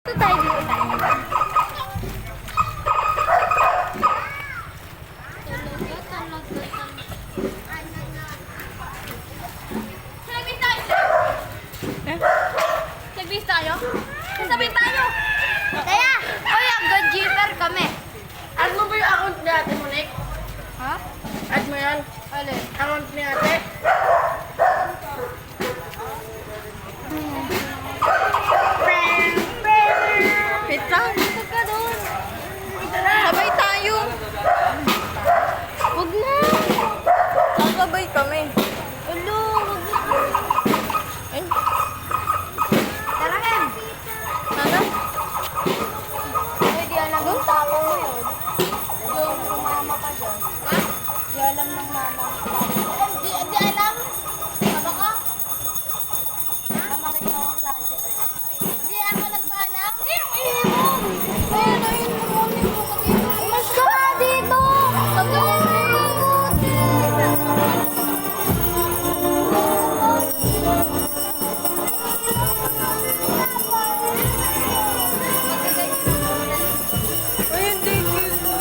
Ito tayo dito tayo. Sabi tayo. Sabi tayo? Sabi tayo. Kaya, oy, ang good jeeper kami. Add mo ba yung account ni Ate Monique? Ha? Add mo yan? Alin? Account ni Ate? Wait lang. Huwag ka doon. Sabay tayo. Huwag na. Sabay kami. Ulo, huwag na. Ay. Tara, Ken. Ano? Di alam ng tapang mo yun. Yung mama ka dyan. Ha? Di alam ng mama mo. Di alam? Tama ka? Tama ka yung klase. Di ako nagpaalam? Ayun, ayun mo. Umas ka nga dito.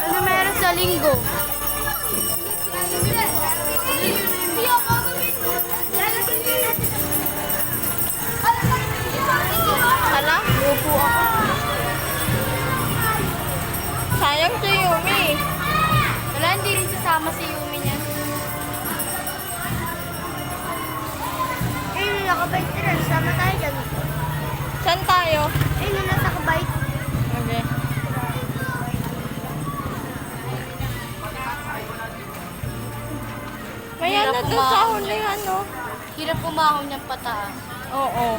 Ano meron sa linggo? Hala, upo ako. Sayang si Yumi. Wala, hindi rin sasama si Yumi niya. Ayun, nakabike na rin. Sama tayo dyan. Saan tayo? Ayun, nasa kabike. Okay. May Hirap ano doon sa umahon huli, ano? Hirap pumahon niyang pataas. Oo.